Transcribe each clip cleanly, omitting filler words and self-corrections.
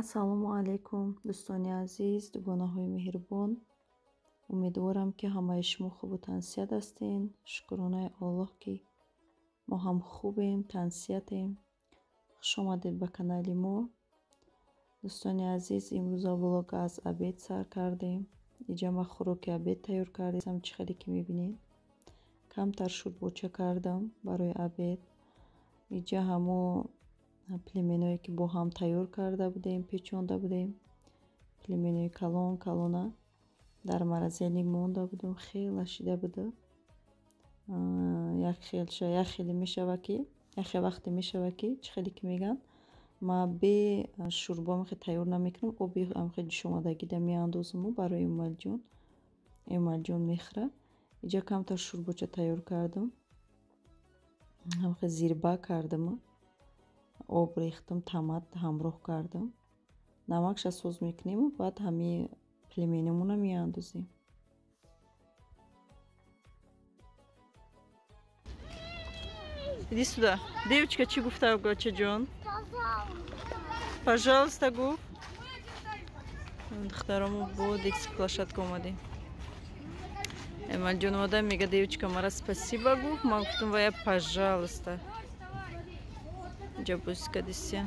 ассалому алайкум дӯстони азиз, дугонаҳои меҳрубон. Умедворам ки ҳамаи шумо хубу тансият ҳастен. Шукронаи Аллоҳ ки мо ҳам хубем, тансиятем. хуш омадед ба канали мо. дӯстони азиз, имрӯза влога аз обед сар кардем. иҷа ма хӯроки обед тайёр кардем. Чӣ хеле ки мебинед, камтар шӯрбоча кардам барои обед. иҷа ҳамо пелменое ки бо ҳам тайёр карда будем, печонда будем. пелменои калона дар морозилник монда будем, хеле шида буда. яхе вақте мешава ки чӣ хеле ки меган ма бе шӯрбо мехе тайёр намекунам. оби амхе ҷӯшомадагида меандозам барои эмомалҷон мехӯра. иҷа камтар шӯрбоча тайёр кардам. амхе зирба кардам, об рехтам, томат ҳамроҳ кардам. намакша соз мекунем, баъд ҳами пелменамона меандозем. иди сюда. Девочка чӣ гуфта Гачаҷон? Пожалуйста гуфт. духтаромо бо детский площадка омадем. Эмомалҷон омада мега девочка мара спасибо гуфт. Ман гуфтам вая пожалуйста. иҷа бусика дисия.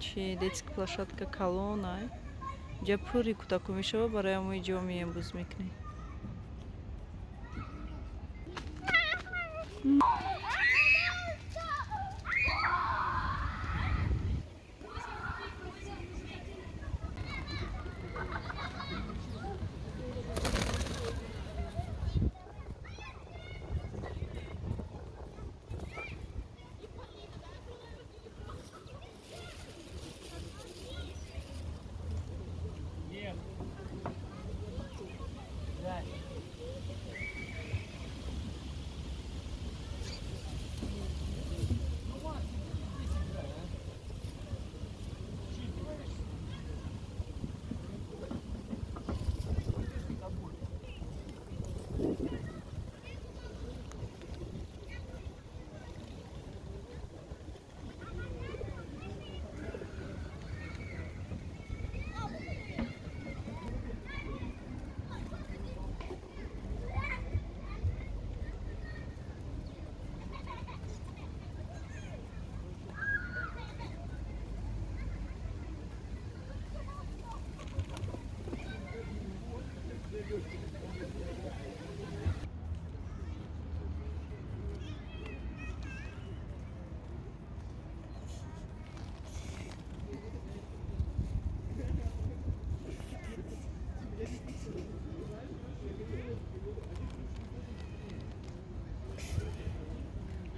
Чи детский площадка Колона. Иҷа пури кӯтаку мешава, барои ҳамои ҷо меамбуз мекунем.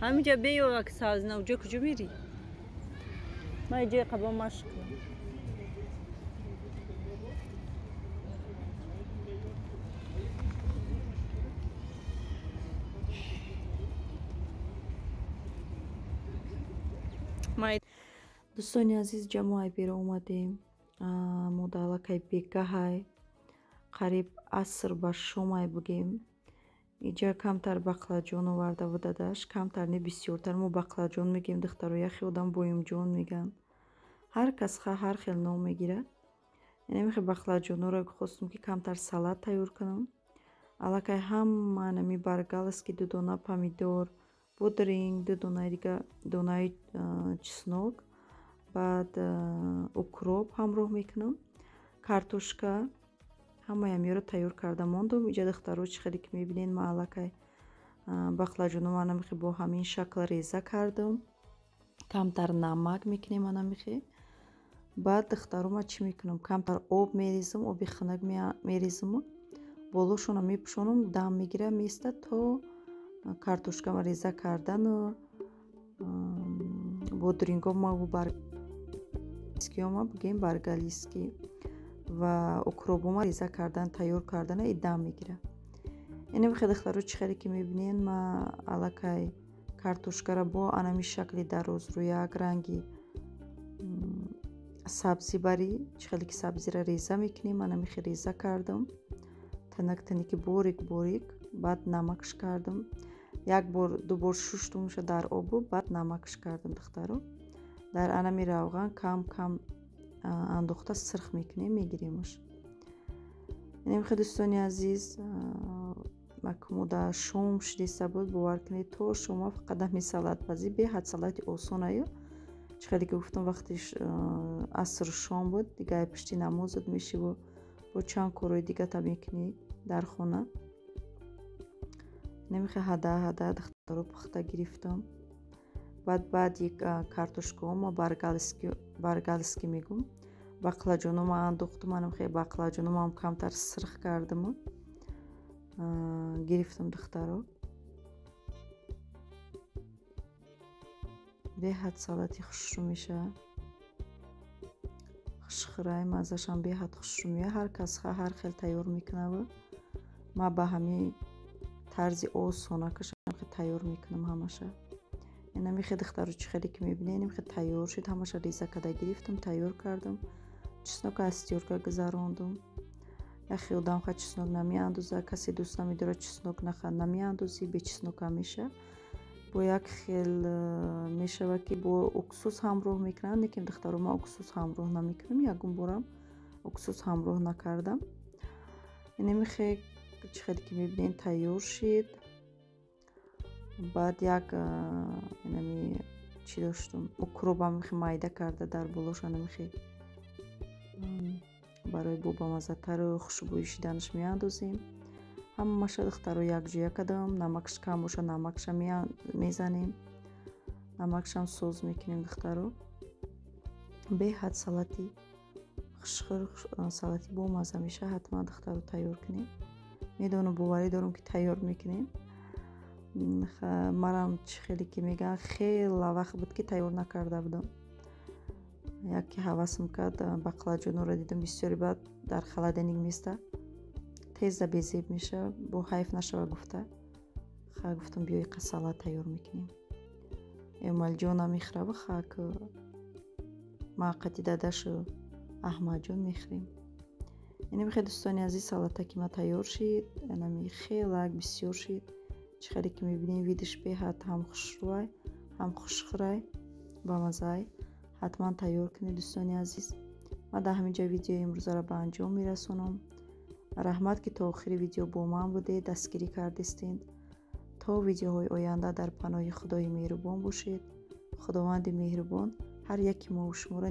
ҳаминҷа беёва ки сазна уҷо куҷо мери? ман иҷои қаба машқ кунам. дӯстони азиз, ҷамоаи бера омадем. мо далакай бегаҳай қариб аср ба шомай бугем. иҷа камтар бақладҷон оварда буда дашт, камтар не бисёртар. мо бақладҷон мегем, духтаро яхе одам боимҷон меган. ҳар кас ҳар хел ном мегирад. намехе бақладҷонро хостам ки камтар салат тайёр кунам. аллакай ҳама нами баргаласт ки дудона помидор, будринг, дудонаи дига донаи чеснок, баъд укроп ҳамроҳ мекунам, картошка. ҳамаи амиёро тайёр карда мондам. иҷа духтаро чӣ хеле ки мебинед ман аллакай бақладҷоно анамихе бо ҳамин шакл реза кардам. камтар намак мекунем анамихе. баъд духтаро ман чӣ мекунам, камтар об мерезам, оби хунак мерезам, болошона мепӯшонам, дам мегира места то картошкама реза кардану бодрингома баргалискиёма бугем баргалиски ва укробома реза кардан тайёр кардана и дам мегира. инамихе духтаро чӣ хеле ки мебинед ма аллакай картошкара бо анами шакли дарозрӯяк ранги сабзи барӣ, чӣ хеле ки сабзира реза мекунем, анамихе реза кардам. танак танаки борик баъд намакш кардам. Як бор дубор шуштумша дар обу, баъд намакш кардам духтаро. Дар анами равған кам кам андохта сирх мекунем, мегиремаш. Немихе дӯстони азиз, макмуда шом шидиста буд, бовар кунед то шома фақат ҳами салатбазӣ беҳад салати осонаю. Чӣ хеле ки гуфтам вақти аср шом буд, дига пишти намозат мешиву бо чанд корои дигата мекунӣ дар хона. Немихе ҳада духтаро пухта гирифтам. баъд як картошкаома баргалски мегум. Бақлаҷонома андохтам, анамхе бақлаҷономам камтар сирх кардаму гирифтам духтаро. беҳад салати хушрӯ меша. хушхӯрай маззашам беҳад хушрӯ мея. Ҳар кас ҳар хел тайёр мекунава. ма ба ҳамин тарзи осонакаш тайёр мекунам ҳамаша. Намихе духтаро чӣ хеле ки мебинед, намихе тайёр шуд. Ҳамаша реза када гирифтам, тайёр кардам. чеснока аз тёрка гузарондам. яхе одам ха чеснок намеандоза, касе дӯст намедорад чеснок наха намеандозӣ, бечеснока меша. бо як хел мешава ки бо уксус ҳамроҳ мекунанд, лекин духтаро ман уксус ҳамроҳ намекунам. ягон борам уксус ҳамроҳ накардам. намихе чӣ хеле ки мебинед тайёр шид. баъд як чӣ доштам, укропам майда карда дар болоша намихе барои бобамаззатару хушбӯи шиданаш меандозем. ҳамаша духтаро якҷоя кардам. намакш кам боша намакша мезанем. намакшам соз мекунем духтаро. беҳад салати хушхӯр, салати бомазза меша. ҳатман духтаро тайёр кунем. медонам, боварӣ дорам ки тайёр мекунем. манам чӣ хеле ки мегӯям, хела вақт буд ки тайёр накарда будам. яке ҳавасам кард, бақлаҷонро дидам бисёри баъд дар халаданник места теза безеб меша, бо ҳайф нашава гуфта. гуфтам биёй қа салат тайёр мекунем. эмомалиҷон намехӯрава, ма қати дадашу аҳмадҷон мехӯрем. намихе дӯстони азиз, салатаки ма тайёр шид. хелак бисёр шид. чӣ хеле ки мебинем видиш беҳад ҳам хушрӯай, ҳам хушхӯрай, бамаззаай. ҳатман тайёр кунед дӯстони азиз. ма дар ҳамин ҷо видеои имрӯзаро ба анҷом мерасонам. раҳмат ки то охири видео бо ман будед, дастгирӣ кардистед. то видеоҳои оянда дар паноҳи худои меҳрубон бошед. худованди меҳрубон ҳар яки мо шуморо